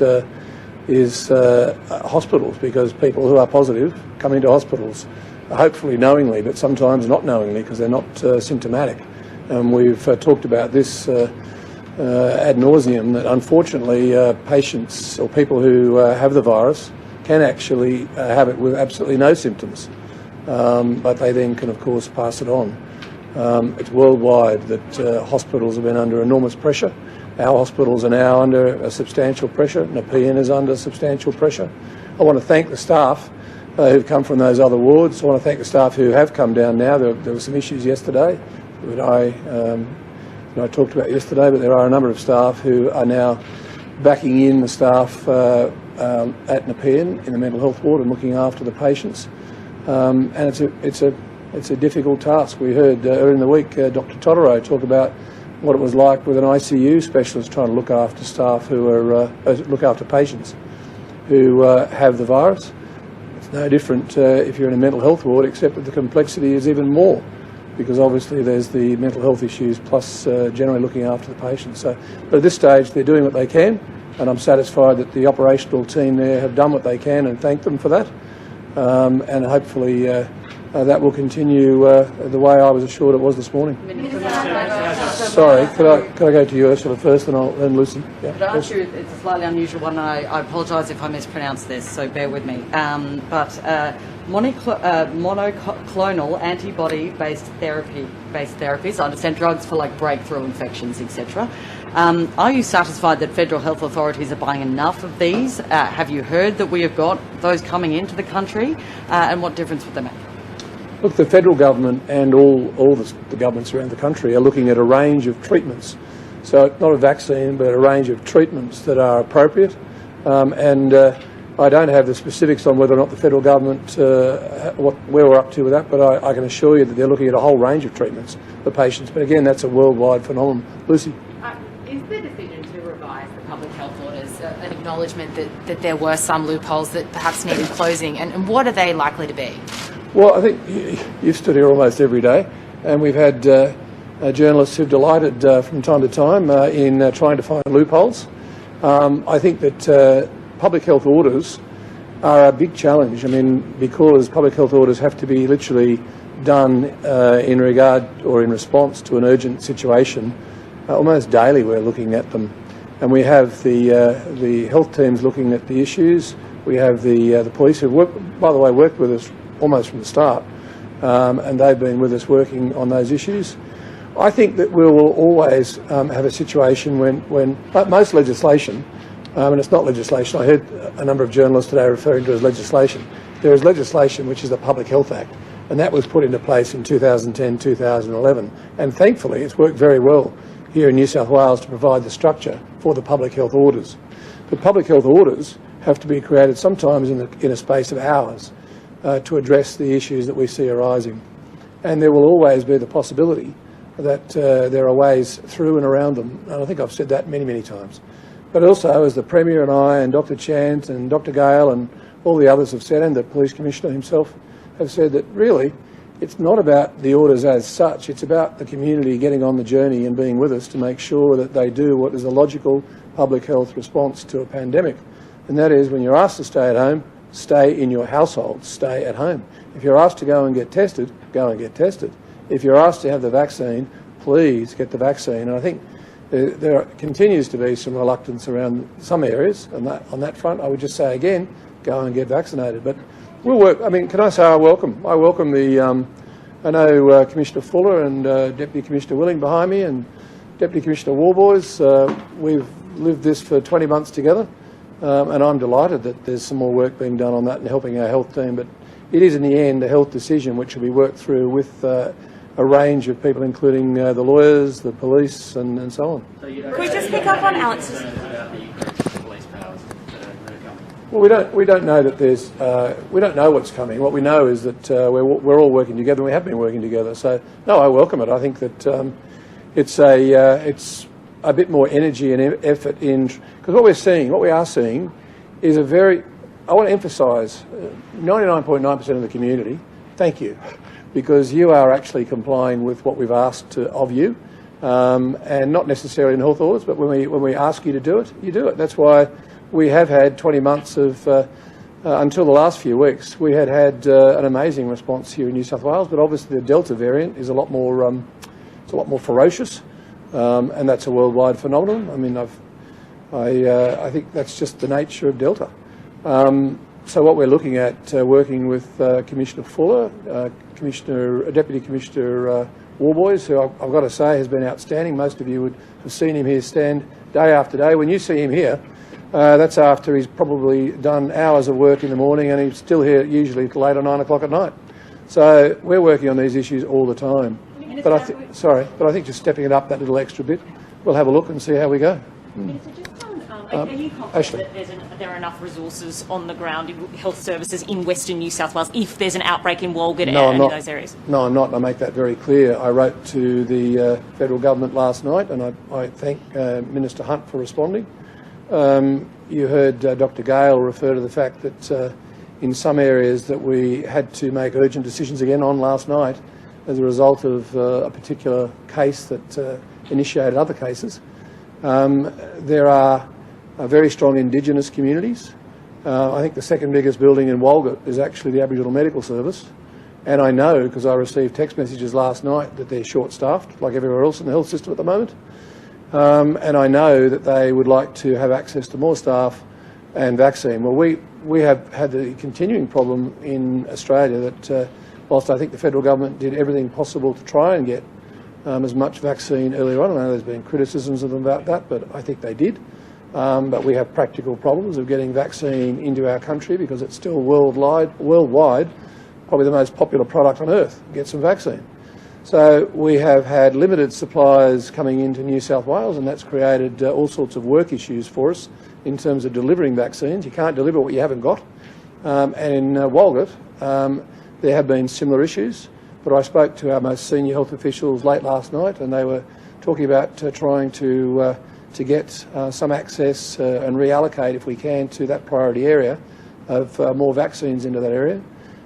hospitals, because people who are positive come into hospitals, hopefully knowingly, but sometimes not knowingly because they're not symptomatic. And we've talked about this ad nauseum, that unfortunately patients or people who have the virus can actually have it with absolutely no symptoms, but they then can, of course, pass it on. It's worldwide that hospitals have been under enormous pressure. Our hospitals are now under a substantial pressure. Nepean is under substantial pressure. I want to thank the staff who've come from those other wards. I want to thank the staff who have come down now. There were some issues yesterday that I talked about yesterday, but there are a number of staff who are now backing in the staff at Nepean in the mental health ward and looking after the patients. And it's a difficult task. We heard earlier in the week Dr. Totoro talk about what it was like with an ICU specialist trying to look after staff who are look after patients who have the virus. It's no different if you're in a mental health ward, except that the complexity is even more, because obviously there's the mental health issues plus generally looking after the patients. So, but at this stage they're doing what they can, and I'm satisfied that the operational team there have done what they can, and thank them for that. And hopefully that will continue the way I was assured it was this morning. Sorry, could I go to you, Ursula, first, and I'll then Lucy? Yeah, could I ask you, it's a slightly unusual one, and I apologise if I mispronounce this, so bear with me. Monoclonal antibody-based therapies, I understand drugs for like breakthrough infections, etc. Are you satisfied that federal health authorities are buying enough of these? Have you heard that we have got those coming into the country, and what difference would they make? Look, the federal government and all the governments around the country are looking at a range of treatments. So not a vaccine, but a range of treatments that are appropriate. And I don't have the specifics on whether or not the federal government, where we're up to with that, but I can assure you that they're looking at a whole range of treatments for patients. But again, that's a worldwide phenomenon. Lucy? Is the decision to revise the public health orders an acknowledgement that there were some loopholes that perhaps needed closing, and what are they likely to be? Well, I think you've stood here almost every day, and we've had journalists who've delighted from time to time in trying to find loopholes. I think that public health orders are a big challenge. I mean, because public health orders have to be literally done in regard or in response to an urgent situation. Almost daily we're looking at them, and we have the health teams looking at the issues. We have the police who, by the way, worked with us almost from the start, and they've been with us working on those issues. I think that we will always have a situation when most legislation, and it's not legislation, I heard a number of journalists today referring to it as legislation. There is legislation which is the Public Health Act, and that was put into place in 2010-2011. And thankfully, it's worked very well here in New South Wales to provide the structure for the public health orders. But public health orders have to be created sometimes in a space of hours to address the issues that we see arising. And there will always be the possibility that there are ways through and around them. And I think I've said that many, many times. But also, as the Premier and I and Dr Chant and Dr Gale and all the others have said, and the Police Commissioner himself have said, that really it's not about the orders as such, it's about the community getting on the journey and being with us to make sure that they do what is a logical public health response to a pandemic. And that is, when you're asked to stay at home, stay in your household, stay at home. If you're asked to go and get tested, go and get tested. If you're asked to have the vaccine, please get the vaccine. And I think there continues to be some reluctance around some areas, and on that front I would just say again, go and get vaccinated. But we'll work. I mean, can I say I welcome the, I know Commissioner Fuller and Deputy Commissioner Willing behind me and Deputy Commissioner Warboys. We've lived this for 20 months together, and I'm delighted that there's some more work being done on that and helping our health team. But it is in the end a health decision which will be worked through with a range of people, including the lawyers, the police, and so on. Could we just pick up on Alex's? Well, we don't know that there's we don't know what's coming. What we know is that we're all working together, and we have been working together. So no, I welcome it. I think that it's a bit more energy and effort in, because what we are seeing is a very, I want to emphasise, 99.9% of the community, thank you, because you are actually complying with what we've asked of you, and not necessarily in health orders, but when we ask you to do it, you do it. That's why we have had 20 months of, until the last few weeks, we had an amazing response here in New South Wales, but obviously the Delta variant is a lot more, it's a lot more ferocious, and that's a worldwide phenomenon. I mean, I think that's just the nature of Delta. So what we're looking at, working with Commissioner Fuller, Deputy Commissioner Warboys, who I've got to say has been outstanding. Most of you would have seen him here stand day after day. When you see him here, that's after he's probably done hours of work in the morning, and he's still here usually late on 9 o'clock at night. So we're working on these issues all the time. But I think just stepping it up that little extra bit, we'll have a look and see how we go. Are you confident that there are enough resources on the ground in health services in Western New South Wales if there's an outbreak in Walgett and in those areas? No, I'm not, and I make that very clear. I wrote to the federal government last night, and I thank Minister Hunt for responding. You heard Dr Gale refer to the fact that in some areas that we had to make urgent decisions again on last night as a result of a particular case that initiated other cases. There are very strong Indigenous communities. I think the second biggest building in Walgett is actually the Aboriginal Medical Service, and I know, because I received text messages last night, that they're short-staffed, like everywhere else in the health system at the moment. And I know that they would like to have access to more staff and vaccine. Well, we have had the continuing problem in Australia that whilst I think the federal government did everything possible to try and get as much vaccine earlier on, I know there's been criticisms of them about that, but I think they did. But we have practical problems of getting vaccine into our country because it's still worldwide, probably the most popular product on earth, get some vaccine. So we have had limited supplies coming into New South Wales, and that's created all sorts of work issues for us in terms of delivering vaccines. You can't deliver what you haven't got. And in Walgett, there have been similar issues, but I spoke to our most senior health officials late last night, and they were talking about trying to get some access and reallocate, if we can, to that priority area of more vaccines into that area.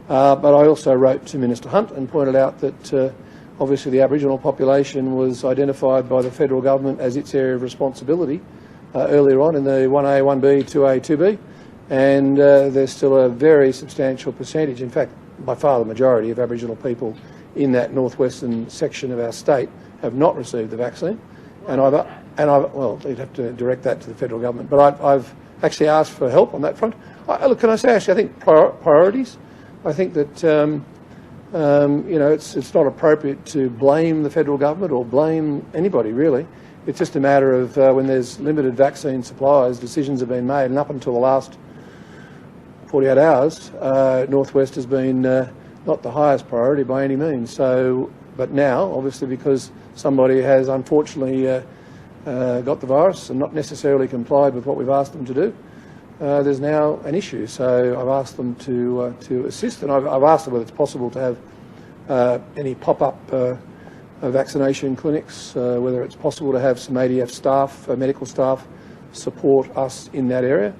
But I also wrote to Minister Hunt and pointed out that obviously the Aboriginal population was identified by the federal government as its area of responsibility earlier on in the 1A, 1B, 2A, 2B, and there's still a very substantial percentage, in fact by far the majority of Aboriginal people in that northwestern section of our state have not received the vaccine. And well, you'd have to direct that to the federal government. But I've actually asked for help on that front. Look, can I say, actually, I think priorities. I think that you know, it's not appropriate to blame the federal government or blame anybody really. It's just a matter of when there's limited vaccine supplies, decisions have been made, and up until the last 48 hours, Northwest has been not the highest priority by any means. So, but now, obviously, because somebody has unfortunately got the virus and not necessarily complied with what we've asked them to do, there's now an issue. So I've asked them to assist, and I've asked them whether it's possible to have any pop-up vaccination clinics, whether it's possible to have some ADF staff, medical staff, support us in that area.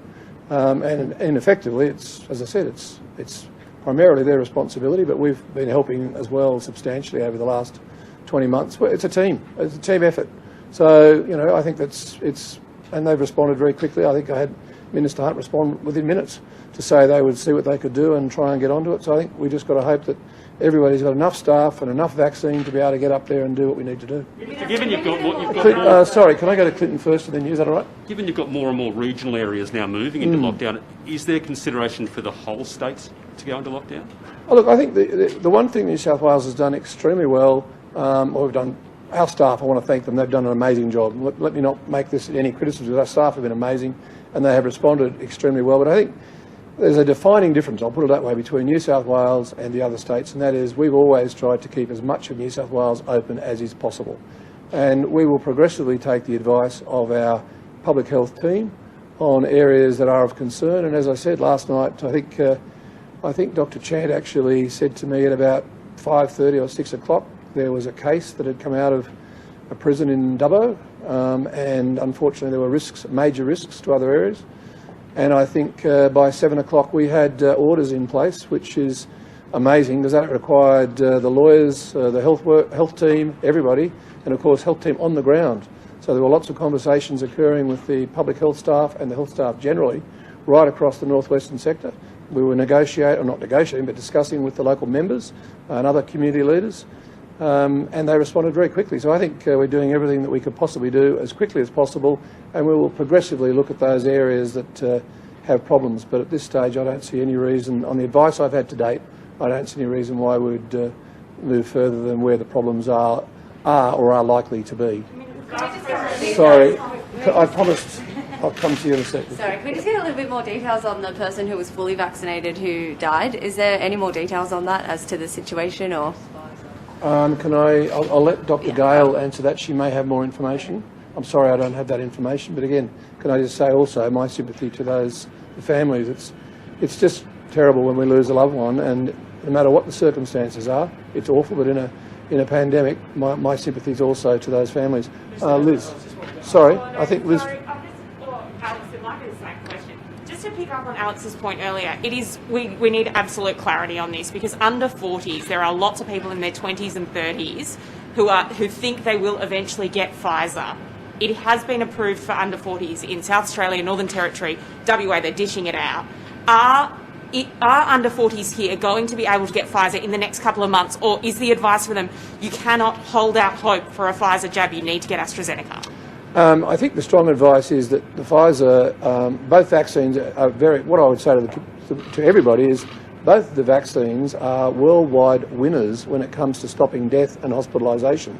And effectively, it's, as I said, it's primarily their responsibility, but we've been helping as well substantially over the last 20 months. It's a team effort. So, you know, I think and they've responded very quickly. I think I had Minister Hunt respond within minutes to say they would see what they could do and try and get onto it. So I think we just got to hope that everybody's got enough staff and enough vaccine to be able to get up there and do what we need to do. Given you've got more... sorry, can I go to Clinton first and then you? Is that all right? Given you've got more and more regional areas now moving into lockdown, is there consideration for the whole states to go into lockdown? Oh, look, I think the one thing New South Wales has done extremely well, we've done, our staff, I want to thank them, they've done an amazing job. Let me not make this any criticism, our staff have been amazing and they have responded extremely well. But I think there's a defining difference, I'll put it that way, between New South Wales and the other states, and that is we've always tried to keep as much of New South Wales open as is possible. And we will progressively take the advice of our public health team on areas that are of concern. And as I said last night, I think Dr. Chant actually said to me at about 5:30 or 6 o'clock there was a case that had come out of a prison in Dubbo, and unfortunately there were major risks to other areas. And I think by 7 o'clock we had orders in place, which is amazing because that required the lawyers, the health team, everybody, and of course health team on the ground. So there were lots of conversations occurring with the public health staff and the health staff generally right across the northwestern sector. We were discussing with the local members and other community leaders, and they responded very quickly. So I think we're doing everything that we could possibly do as quickly as possible, and we will progressively look at those areas that have problems. But at this stage, I don't see any reason, on the advice I've had to date, I don't see any reason why we'd move further than where the problems are or are likely to be. Sorry, I promised I'll come to you in a second. Sorry, can we just get a little bit more details on the person who was fully vaccinated who died? Is there any more details on that as to the situation, or...? I'll let Dr. Gale answer that. She may have more information. I'm sorry I don't have that information, but again, can I just say also my sympathy to the families. It's just terrible when we lose a loved one, and no matter what the circumstances are, it's awful, but in a pandemic, my sympathies also to those families. Liz, sorry, I think Liz... To pick up on Alex's point earlier, we need absolute clarity on this, because under 40s there are lots of people in their 20s and 30s who think they will eventually get Pfizer. It has been approved for under 40s in South Australia, Northern Territory, WA. They're dishing it out. Are under 40s here going to be able to get Pfizer in the next couple of months, or is the advice for them you cannot hold out hope for a Pfizer jab, you need to get AstraZeneca? I think the strong advice is that the Pfizer, both vaccines are what I would say to everybody is both the vaccines are worldwide winners when it comes to stopping death and hospitalisation.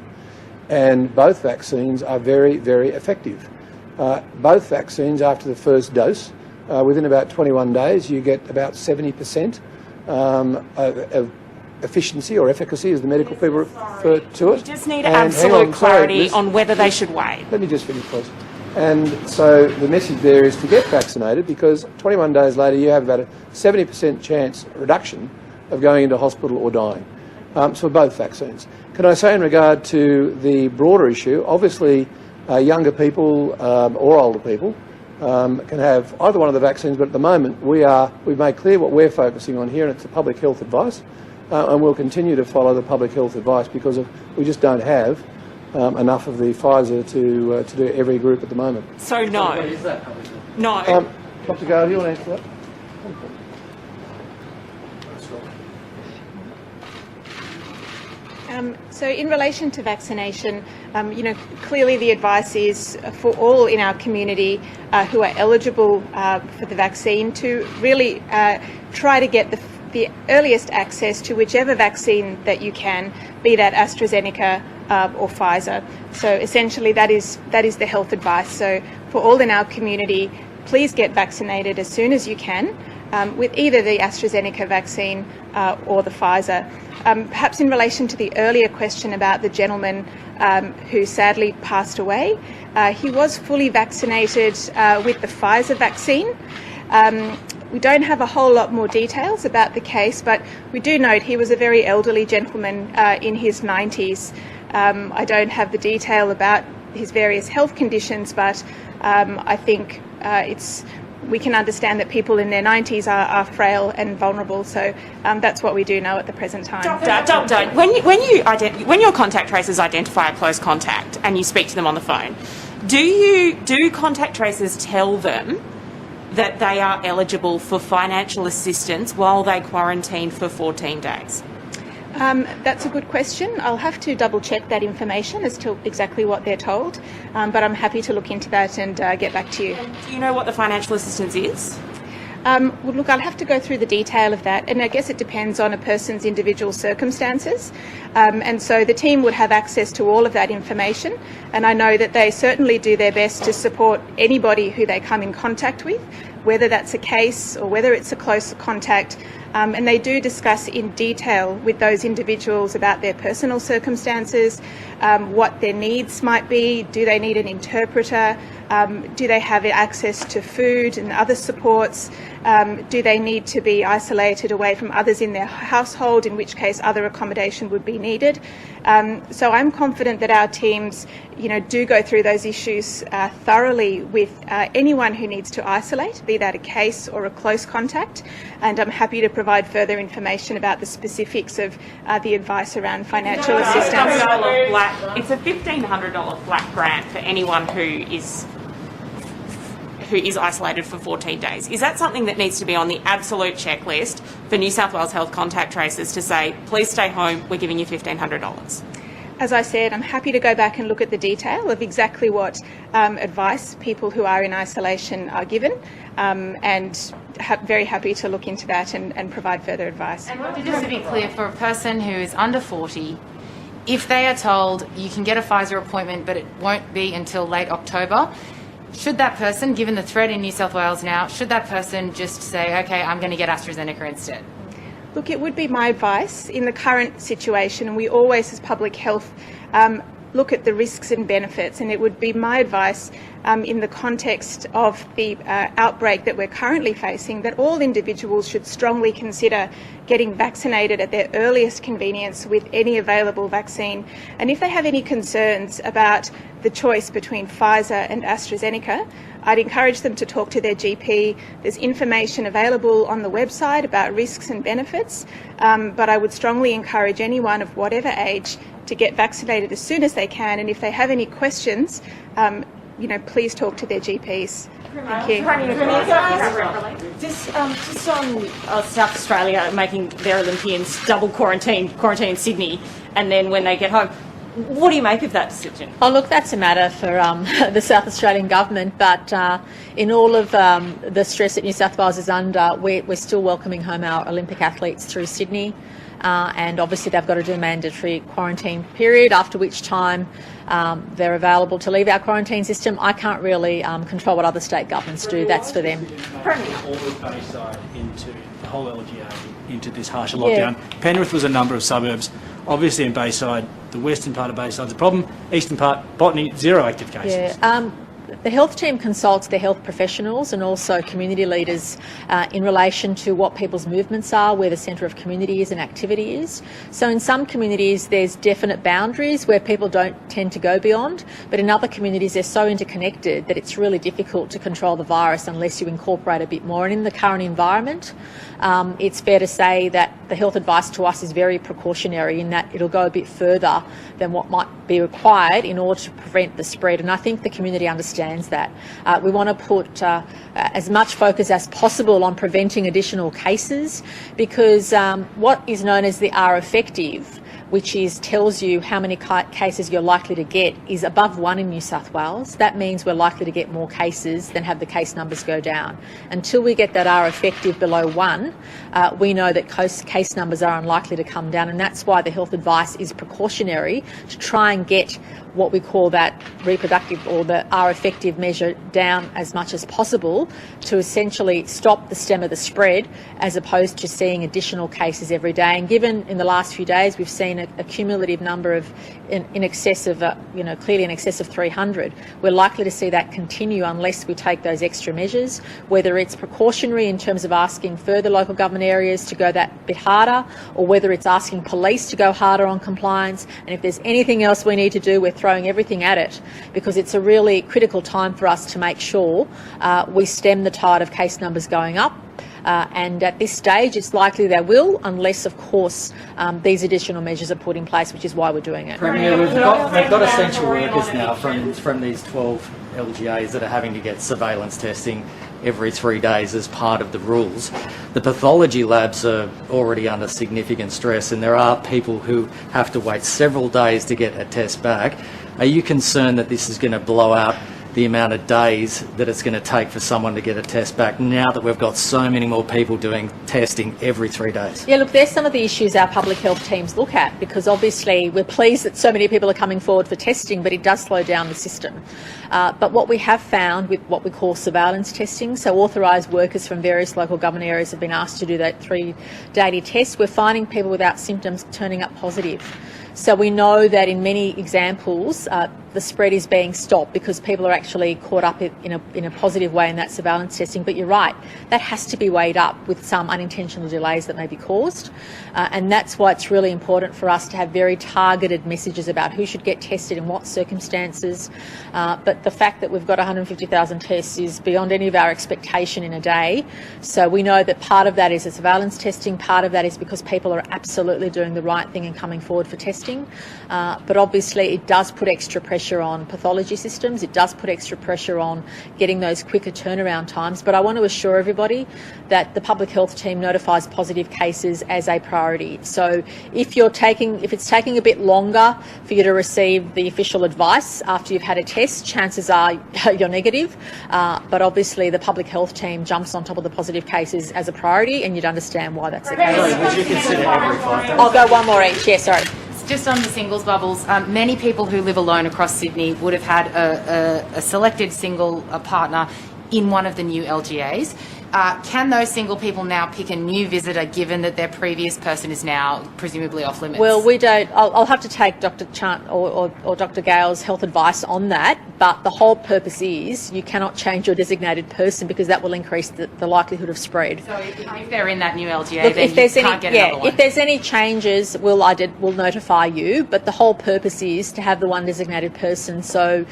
And both vaccines are very, very effective. Both vaccines, after the first dose, within about 21 days, you get about 70% of efficiency or efficacy, as the medical people refer to it. We just need absolute clarity on whether they should wait. Let me just finish, please. And so the message there is to get vaccinated, because 21 days later you have about a 70% chance reduction of going into hospital or dying. So both vaccines. Can I say in regard to the broader issue, obviously younger people or older people can have either one of the vaccines, but at the moment we've made clear what we're focusing on here, and it's the public health advice. And we'll continue to follow the public health advice because we just don't have enough of the Pfizer to do every group at the moment. So no. No. Dr. Gale, do you want to answer that? So in relation to vaccination, clearly the advice is for all in our community who are eligible for the vaccine to really try to get the earliest access to whichever vaccine that you can, be that AstraZeneca or Pfizer. So essentially that is the health advice. So for all in our community, please get vaccinated as soon as you can. with either the AstraZeneca vaccine or the Pfizer. Perhaps in relation to the earlier question about the gentleman who sadly passed away, he was fully vaccinated with the Pfizer vaccine. We don't have a whole lot more details about the case, but we do note he was a very elderly gentleman in his 90s. I don't have the detail about his various health conditions, but I think we can understand that people in their 90s are frail and vulnerable, so that's what we do know at the present time. Doctor, when your contact tracers identify a close contact and you speak to them on the phone, do contact tracers tell them that they are eligible for financial assistance while they quarantine for 14 days? That's a good question. I'll have to double check that information as to exactly what they're told, but I'm happy to look into that and get back to you. Do you know what the financial assistance is? Well, look, I'll have to go through the detail of that, and I guess it depends on a person's individual circumstances. And so the team would have access to all of that information, and I know that they certainly do their best to support anybody who they come in contact with, whether that's a case or whether it's a close contact. And they do discuss in detail with those individuals about their personal circumstances, what their needs might be. Do they need an interpreter? Do they have access to food and other supports? Do they need to be isolated away from others in their household, in which case other accommodation would be needed? So I'm confident that our teams, do go through those issues thoroughly with anyone who needs to isolate, be that a case or a close contact, and I'm happy to provide further information about the specifics of the advice around financial assistance. It's a $1,500 flat grant for anyone who is isolated for 14 days. Is that something that needs to be on the absolute checklist for New South Wales Health contact tracers to say, please stay home, we're giving you $1,500? As I said, I'm happy to go back and look at the detail of exactly what advice people who are in isolation are given, and very happy to look into that and provide further advice. And just to be clear, for a person who is under 40, if they are told you can get a Pfizer appointment but it won't be until late October, should that person, given the threat in New South Wales now, should that person just say, okay, I'm going to get AstraZeneca instead? Look, it would be my advice in the current situation, and we always as public health look at the risks and benefits, and it would be my advice in the context of the outbreak that we're currently facing, that all individuals should strongly consider getting vaccinated at their earliest convenience with any available vaccine. And if they have any concerns about the choice between Pfizer and AstraZeneca, I'd encourage them to talk to their GP. There's information available on the website about risks and benefits, but I would strongly encourage anyone of whatever age to get vaccinated as soon as they can, and if they have any questions, please talk to their GPs. Thank you. Just on South Australia making their Olympians double quarantine in Sydney, and then when they get home, what do you make of that decision? Oh, look, that's a matter for the South Australian government, but in all of the stress that New South Wales is under, we're still welcoming home our Olympic athletes through Sydney, and obviously they've got to do a mandatory quarantine period, after which time they're available to leave our quarantine system. I can't really control what other state governments do. That's for them. All of Bayside into the whole LGA into this harsher lockdown. Yeah. Penrith was a number of suburbs. Obviously in Bayside, the western part of Bayside's a problem. Eastern part, Botany, 0 active cases. Yeah. The health team consults their health professionals and also community leaders in relation to what people's movements are, where the centre of community is and activity is. So in some communities there's definite boundaries where people don't tend to go beyond, but in other communities they're so interconnected that it's really difficult to control the virus unless you incorporate a bit more. And in the current environment, it's fair to say that the health advice to us is very precautionary in that it'll go a bit further than what might be required in order to prevent the spread, and I think the community understands that. We want to put as much focus as possible on preventing additional cases, because what is known as the R effective which tells you how many cases you're likely to get, is above 1 in New South Wales. That means we're likely to get more cases than have the case numbers go down. Until we get that R effective below 1, we know that case numbers are unlikely to come down, and that's why the health advice is precautionary to try and get what we call that reproductive or the R effective measure down as much as possible to essentially stop the stem of the spread, as opposed to seeing additional cases every day. And given in the last few days we've seen a cumulative number of in excess of, clearly in excess of 300, we're likely to see that continue unless we take those extra measures, whether it's precautionary in terms of asking further local government areas to go that bit harder, or whether it's asking police to go harder on compliance. And if there's anything else we need to do, we're throwing everything at it, because it's a really critical time for us to make sure we stem the tide of case numbers going up. And at this stage, it's likely they will, unless, of course, these additional measures are put in place, which is why we're doing it. Premier, we've got essential workers now from these 12 LGAs that are having to get surveillance testing every 3 days as part of the rules. The pathology labs are already under significant stress, and there are people who have to wait several days to get a test back. Are you concerned that this is going to blow out the amount of days that it's going to take for someone to get a test back now that we've got so many more people doing testing every 3 days? Yeah, look, there's some of the issues our public health teams look at, because obviously we're pleased that so many people are coming forward for testing, but it does slow down the system. But what we have found with what we call surveillance testing, so authorised workers from various local government areas have been asked to do that 3 daily test, we're finding people without symptoms turning up positive. So we know that in many examples, the spread is being stopped because people are actually caught up in a positive way in that surveillance testing. But you're right, that has to be weighed up with some unintentional delays that may be caused. And that's why it's really important for us to have very targeted messages about who should get tested in what circumstances. But the fact that we've got 150,000 tests is beyond any of our expectation in a day. So we know that part of that is the surveillance testing, part of that is because people are absolutely doing the right thing and coming forward for testing. But obviously it does put extra pressure on pathology systems, it does put extra pressure on getting those quicker turnaround times. But I want to assure everybody that the public health team notifies positive cases as a priority. So if it's taking a bit longer for you to receive the official advice after you've had a test, chances are you're negative. But obviously the public health team jumps on top of the positive cases as a priority, and you'd understand why that's the case. Sorry, would you consider every 5 days? I'll go one more each. Yeah, sorry. Just on the singles bubbles, many people who live alone across Sydney would have had a selected single partner in one of the new LGAs. Can those single people now pick a new visitor, given that their previous person is now presumably off limits? Well, we don't. I'll have to take Dr. Chant or Dr. Gale's health advice on that. But the whole purpose is you cannot change your designated person, because that will increase the likelihood of spread. So if they're in that new LGA, then you can't get another one. If there's any changes, we'll notify you. But the whole purpose is to have the one designated person, so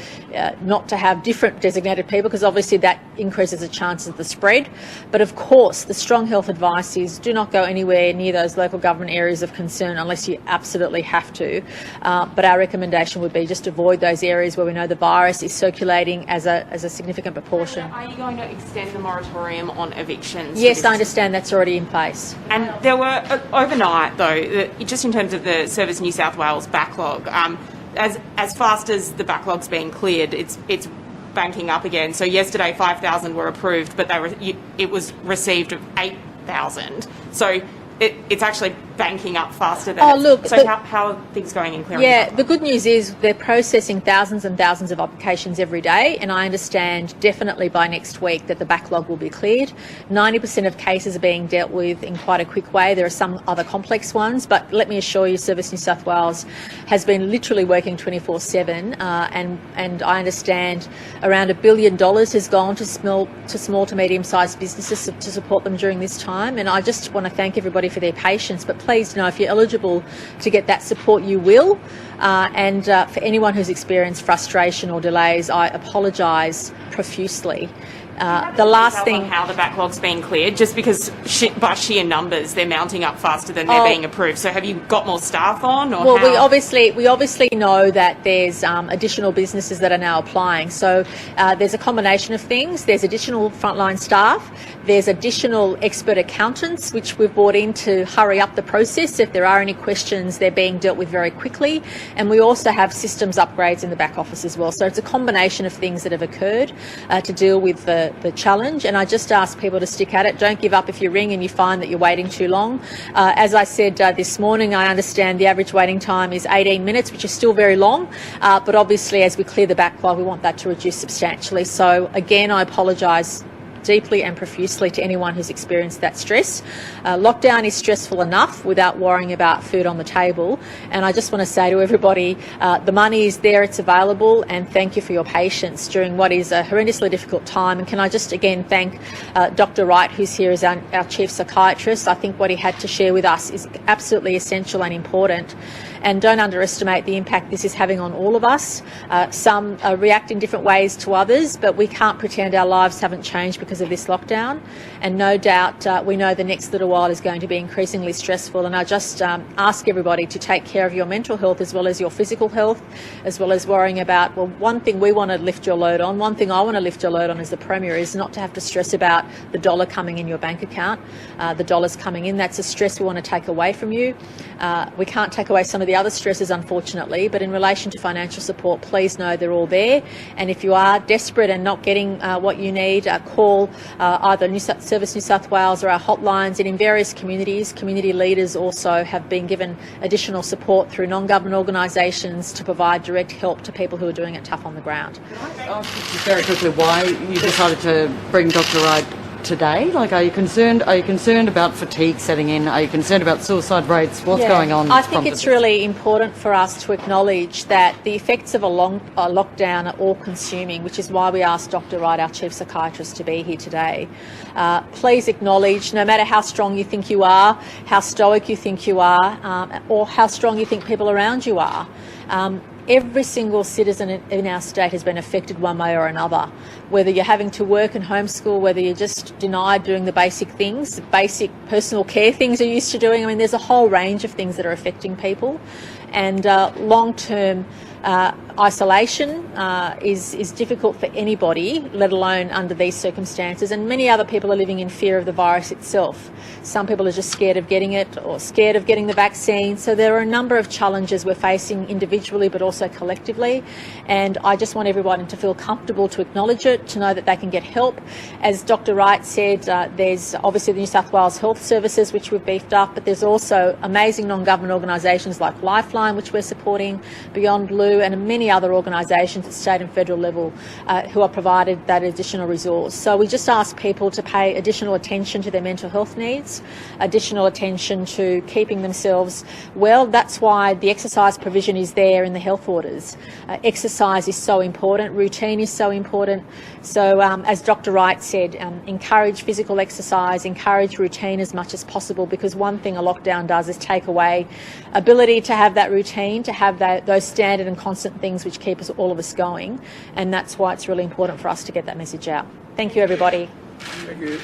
not to have different designated people, because obviously that increases the chances of the spread. But of course, the strong health advice is do not go anywhere near those local government areas of concern unless you absolutely have to. But our recommendation would be just avoid those areas where we know the virus is circulating as a significant proportion. Are you going to extend the moratorium on evictions? Yes, I understand that's already in place. And there were, overnight though, just in terms of the Service New South Wales backlog, as fast as the backlog's being cleared, it's banking up again. So yesterday 5,000 were approved, but it was received of 8,000. So it's actually banking up faster than how are things going in clearing? Yeah, the good news is they're processing thousands and thousands of applications every day, and I understand definitely by next week that the backlog will be cleared. 90% of cases are being dealt with in quite a quick way. There are some other complex ones, but let me assure you, Service New South Wales has been literally working 24/7, and I understand around $1 billion has gone to small to medium-sized businesses to support them during this time, and I just want to thank everybody for their patience. But please know, if you're eligible to get that support, you will. And for anyone who's experienced frustration or delays, I apologise profusely. The last thing... on how the backlog's been cleared, just because by sheer numbers they're mounting up faster than they're being approved. So have you got more staff on? Or well, how? we obviously know that there's additional businesses that are now applying. So there's a combination of things. There's additional frontline staff. There's additional expert accountants, which we've brought in to hurry up the process. If there are any questions, they're being dealt with very quickly. And we also have systems upgrades in the back office as well. So it's a combination of things that have occurred to deal with the challenge. And I just ask people to stick at it. Don't give up if you ring and you find that you're waiting too long. As I said this morning, I understand the average waiting time is 18 minutes, which is still very long. But obviously, as we clear the backlog, we want that to reduce substantially. So again, I apologise deeply and profusely to anyone who's experienced that stress. Lockdown is stressful enough without worrying about food on the table. And I just want to say to everybody, the money is there, it's available, and thank you for your patience during what is a horrendously difficult time. And can I just again thank Dr. Wright, who's here as our chief psychiatrist. I think what he had to share with us is absolutely essential and important. And don't underestimate the impact this is having on all of us. Some react in different ways to others, but we can't pretend our lives haven't changed because of this lockdown. And no doubt we know the next little while is going to be increasingly stressful. And I just ask everybody to take care of your mental health as well as your physical health, as well as worrying about, well, one thing we want to lift your load on, one thing I want to lift your load on as the Premier is not to have to stress about the dollar coming in your bank account, the dollars coming in. That's a stress we want to take away from you. We can't take away some of the other stresses, unfortunately, but in relation to financial support, please know they're all there. And if you are desperate and not getting what you need, call either Service New South Wales or our hotlines. And in various communities, community leaders also have been given additional support through non-government organisations to provide direct help to people who are doing it tough on the ground. Can I ask you very quickly why you decided to bring Dr. Wright today? Like, are you concerned about fatigue setting in? Are you concerned about suicide rates? What's going on? I think it's really important for us to acknowledge that the effects of a lockdown are all-consuming, which is why we asked Dr. Wright, our chief psychiatrist, to be here today. Please acknowledge, no matter how strong you think you are, how stoic you think you are, or how strong you think people around you are, every single citizen in our state has been affected one way or another, whether you're having to work and homeschool, whether you're just denied doing the basic things, the basic personal care things you're used to doing. I mean, there's a whole range of things that are affecting people. And long-term isolation is difficult for anybody, let alone under these circumstances. And many other people are living in fear of the virus itself. Some people are just scared of getting it or scared of getting the vaccine. So there are a number of challenges we're facing individually but also collectively. And I just want everyone to feel comfortable to acknowledge it, to know that they can get help. As Dr. Wright said, there's obviously the New South Wales Health Services, which we've beefed up, but there's also amazing non-government organisations like Lifeline, which we're supporting, Beyond Blue, and many other organisations at state and federal level who are provided that additional resource. So we just ask people to pay additional attention to their mental health needs, additional attention to keeping themselves well. That's why the exercise provision is there in the health orders. Exercise is so important, routine is so important. So as Dr. Wright said, encourage physical exercise, encourage routine as much as possible, because one thing a lockdown does is take away ability to have that routine, to have those standard and constant things which keep all of us going. And that's why it's really important for us to get that message out. Thank you, everybody. Thank you.